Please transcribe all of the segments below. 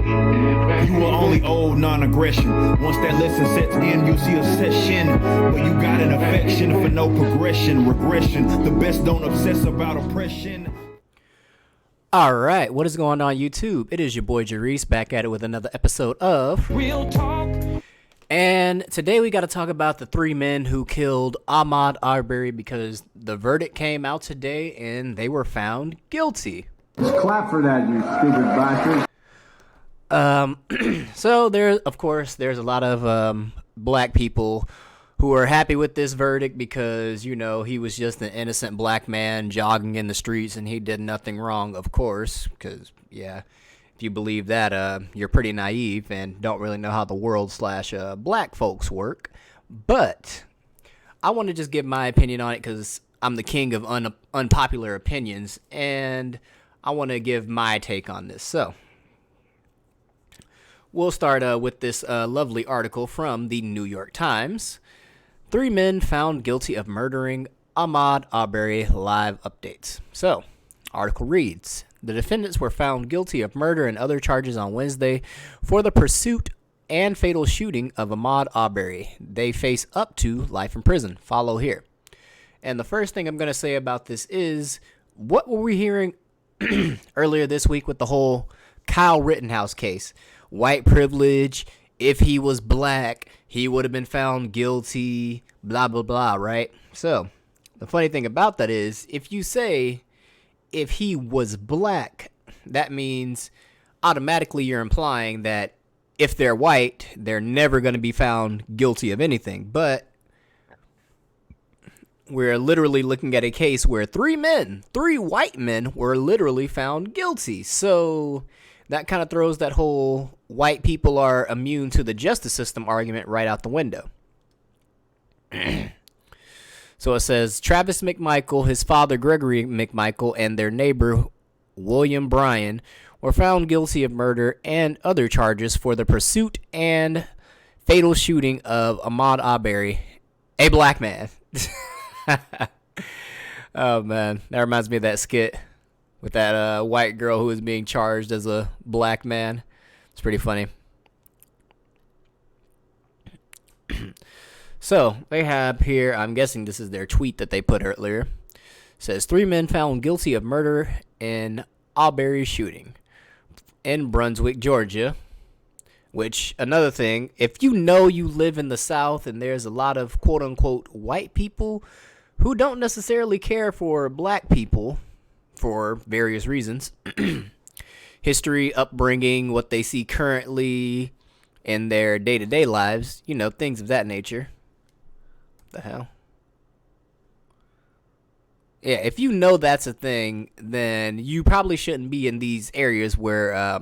You will only owe non-aggression. Once that lesson sets in, you'll see a session where you got an affection for no progression, regression. The best don't obsess about oppression. All right, what is going on YouTube? It is your boy Jarice back at it with another episode of Real talk. And today we got to talk about the three men who killed Ahmaud Arbury because the verdict came out today and they were found guilty. Just clap for that, you stupid bastard. So there's a lot of black people who are happy with this verdict because, you know, he was just an innocent black man jogging in the streets and he did nothing wrong, of course, because, yeah, if you believe that, you're pretty naive and don't really know how the world / black folks work. But I want to just give my opinion on it because I'm the king of unpopular opinions, and I want to give my take on this. So we'll start with this lovely article from the New York Times. 3 men found guilty of murdering Ahmaud Arbury, live updates. So, article reads, the defendants were found guilty of murder and other charges on Wednesday for the pursuit and fatal shooting of Ahmaud Arbury. They face up to life in prison. Follow here. And the first thing I'm going to say about this is, what were we hearing earlier this week with the whole Kyle Rittenhouse case? White privilege. If he was black, he would have been found guilty, blah, blah, blah, right? So, the funny thing about that is, if you say, if he was black, that means automatically you're implying that if they're white, they're never going to be found guilty of anything. But we're literally looking at a case where 3 white men were literally found guilty. So that kind of throws that whole white people are immune to the justice system argument right out the window. So it says, Travis McMichael, his father Gregory McMichael, and their neighbor William Bryan were found guilty of murder and other charges for the pursuit and fatal shooting of Ahmaud Arbury, a black man. Oh, man. That reminds me of that skit with that white girl who was being charged as a black man. It's pretty funny. So, they have here, I'm guessing this is their tweet that they put earlier. It says, 3 men found guilty of murder in Arbury shooting in Brunswick, Georgia. Which, another thing, if you know you live in the South and there's a lot of quote-unquote white people who don't necessarily care for black people for various reasons, history, upbringing, what they see currently in their day-to-day lives, you know, things of that nature. What the hell? Yeah, if you know that's a thing, then you probably shouldn't be in these areas where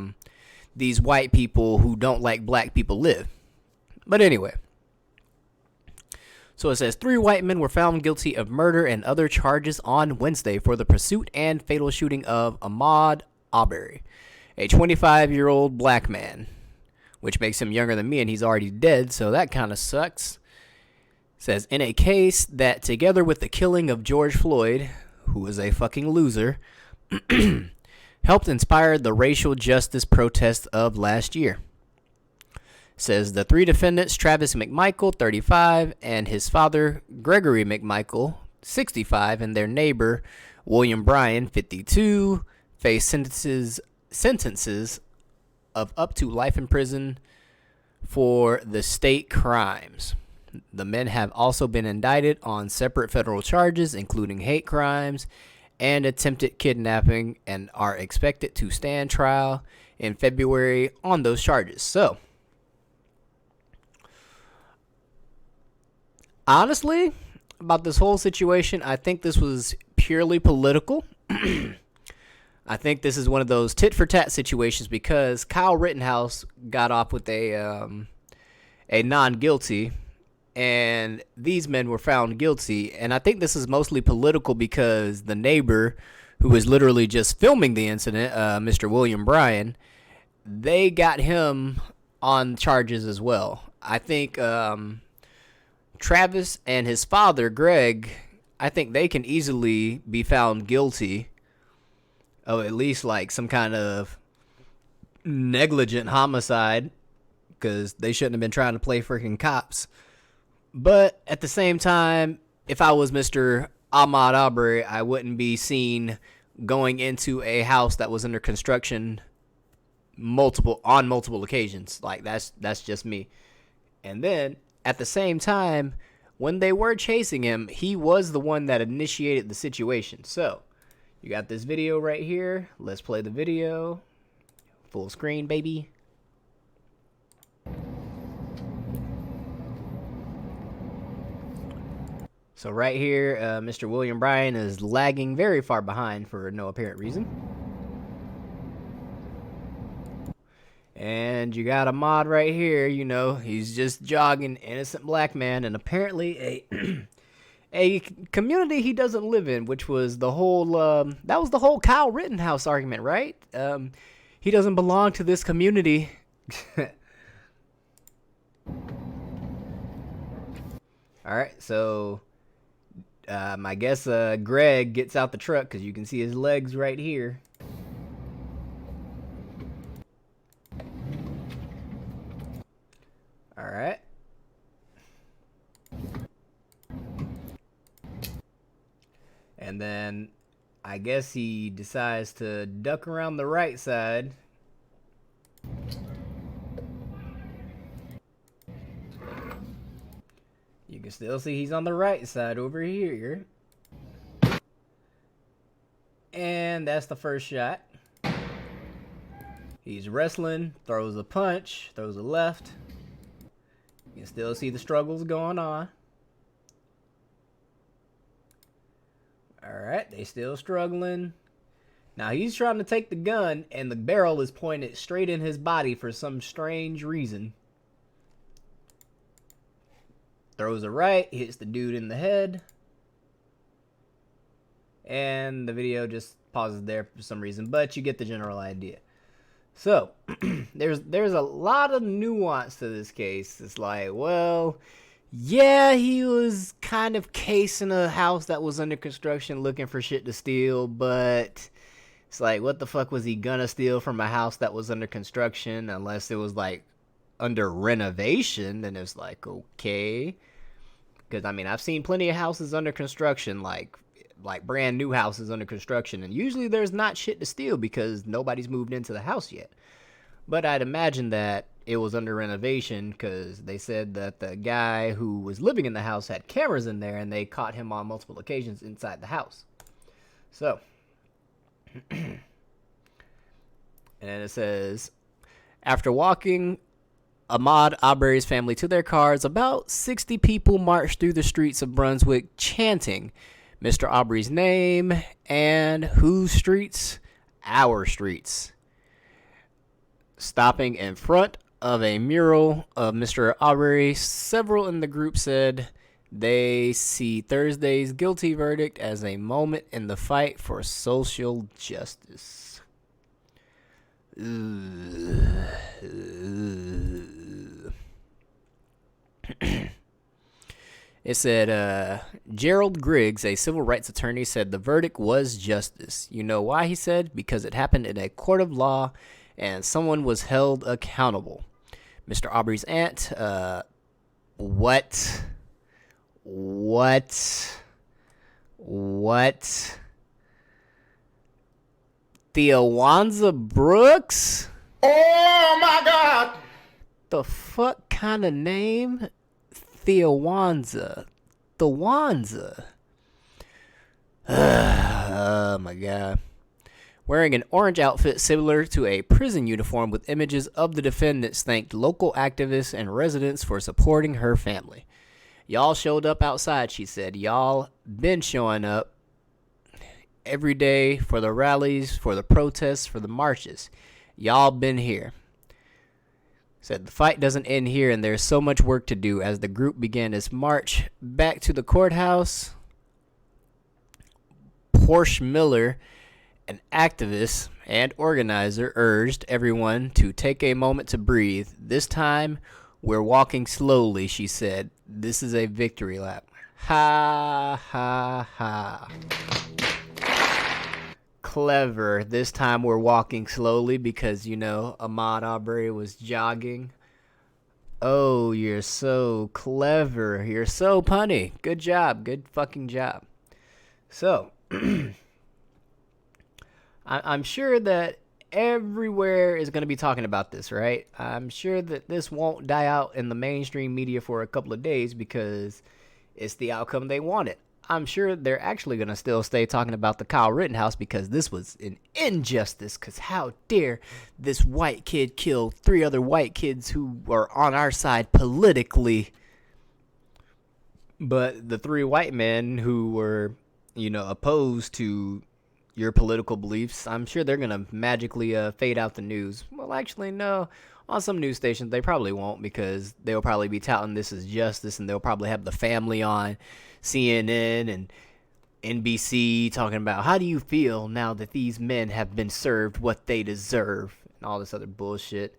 these white people who don't like black people live. But anyway. So it says 3 white men were found guilty of murder and other charges on Wednesday for the pursuit and fatal shooting of Ahmaud Arbury, a 25-year-old black man, which makes him younger than me, and he's already dead, so that kind of sucks. It says, in a case that, together with the killing of George Floyd, who was a fucking loser, helped inspire the racial justice protests of last year. Says the 3 defendants, Travis McMichael, 35, and his father, Gregory McMichael, 65, and their neighbor, William Bryan, 52, face sentences of up to life in prison for the state crimes. The men have also been indicted on separate federal charges, including hate crimes and attempted kidnapping, and are expected to stand trial in February on those charges. So, honestly, about this whole situation, I think this was purely political. I think this is one of those tit-for-tat situations because Kyle Rittenhouse got off with a non-guilty, and these men were found guilty. And I think this is mostly political because the neighbor, who was literally just filming the incident, Mr. William Bryan, they got him on charges as well. I think Travis and his father, Greg, I think they can easily be found guilty of at least like some kind of negligent homicide because they shouldn't have been trying to play freaking cops. But at the same time, if I was Mr. Ahmaud Arbury, I wouldn't be seen going into a house that was under construction on multiple occasions. Like that's just me. And then at the same time, when they were chasing him, he was the one that initiated the situation. So you got this video right here. Let's play the video. Full screen, baby. So right here, Mr. William Bryan is lagging very far behind for no apparent reason. And you got Ahmaud right here, you know, he's just jogging, innocent black man, and apparently a community he doesn't live in, which was the whole, that was the whole Kyle Rittenhouse argument, right? He doesn't belong to this community. Alright, so I guess Greg gets out the truck because you can see his legs right here. Alright. And then I guess he decides to duck around the right side. You can still see he's on the right side over here. And that's the first shot. He's wrestling, throws a punch, throws a left. You can still see the struggles going on. Alright, they still struggling. Now he's trying to take the gun and the barrel is pointed straight in his body for some strange reason. Throws a right, hits the dude in the head. And the video just pauses there for some reason, but you get the general idea. So, there's a lot of nuance to this case. It's like, well, yeah, he was kind of casing a house that was under construction looking for shit to steal, but it's like, what the fuck was he gonna steal from a house that was under construction unless it was like under renovation? Then it's like, okay. Because, I mean, I've seen plenty of houses under construction, like brand new houses under construction, and usually there's not shit to steal because nobody's moved into the house yet. But I'd imagine that it was under renovation because they said that the guy who was living in the house had cameras in there and they caught him on multiple occasions inside the house. So, and it says, after walking Ahmaud Arbery's family to their cars, about 60 people marched through the streets of Brunswick chanting Mr. Arbery's name and whose streets? Our streets. Stopping in front of a mural of Mr. Arbery, several in the group said they see Thursday's guilty verdict as a moment in the fight for social justice. It said, Gerald Griggs, a civil rights attorney, said the verdict was justice. You know why, he said? Because it happened in a court of law and someone was held accountable. Mr. Arbery's aunt, what? Theowanza Brooks? Oh my God! The fuck kind of name? Theowanza. Theowanza. Oh my God. Wearing an orange outfit similar to a prison uniform with images of the defendants, thanked local activists and residents for supporting her family. Y'all showed up outside, she said. Y'all been showing up every day for the rallies, for the protests, for the marches. Y'all been here. Said the fight doesn't end here and there's so much work to do. As the group began its march back to the courthouse, Porsche Miller, an activist and organizer, urged everyone to take a moment to breathe. This time, we're walking slowly, she said. This is a victory lap. Ha, ha, ha. clever. This time we're walking slowly because, you know, Ahmaud Arbury was jogging. Oh, you're so clever. You're so punny. Good job. Good fucking job. So, I'm sure that everywhere is going to be talking about this, right? I'm sure that this won't die out in the mainstream media for a couple of days because it's the outcome they wanted. I'm sure they're actually going to still stay talking about the Kyle Rittenhouse because this was an injustice. Because how dare this white kid kill 3 other white kids who are on our side politically. But the 3 white men who were, you know, opposed to your political beliefs, I'm sure they're going to magically fade out the news. Well, actually, no. On some news stations, they probably won't because they'll probably be touting this as justice, and they'll probably have the family on CNN and NBC talking about how do you feel now that these men have been served what they deserve and all this other bullshit.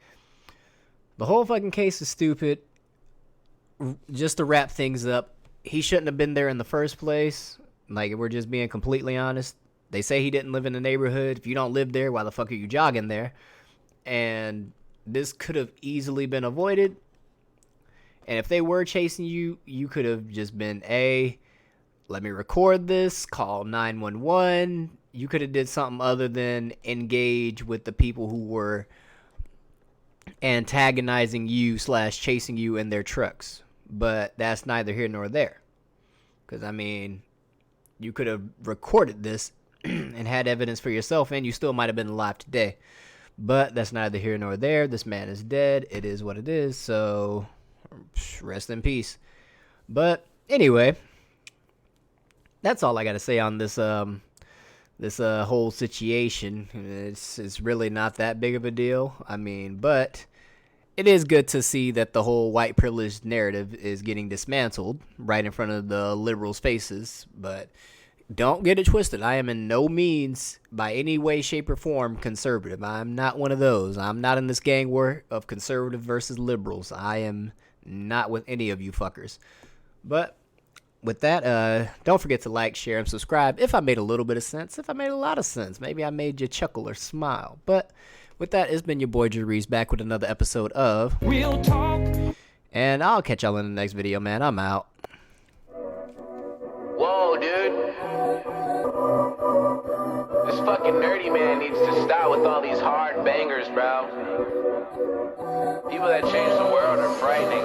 The whole fucking case is stupid. Just to wrap things up, he shouldn't have been there in the first place. Like, if we're just being completely honest, they say he didn't live in the neighborhood. If you don't live there, why the fuck are you jogging there? And this could have easily been avoided. And if they were chasing you, you could have just been, let me record this, call 911. You could have did something other than engage with the people who were antagonizing you / chasing you in their trucks. But that's neither here nor there. Because, I mean, you could have recorded this and had evidence for yourself, and you still might have been alive today. But that's neither here nor there. This man is dead. It is what it is. So rest in peace. But anyway, that's all I got to say on this whole situation. It's really not that big of a deal. I mean, but it is good to see that the whole white privilege narrative is getting dismantled right in front of the liberals' faces. But don't get it twisted. I am in no means, by any way, shape, or form, conservative. I'm not one of those. I'm not in this gang war of conservative versus liberals. I am not with any of you fuckers. But with that, don't forget to like, share, and subscribe if I made a little bit of sense. If I made a lot of sense. Maybe I made you chuckle or smile. But with that, it's been your boy Jarice back with another episode of Real Talk. And I'll catch y'all in the next video, man. I'm out. Whoa, dude. This fucking nerdy man needs to stop with all these hard bangers, bro. People that change the world are frightening.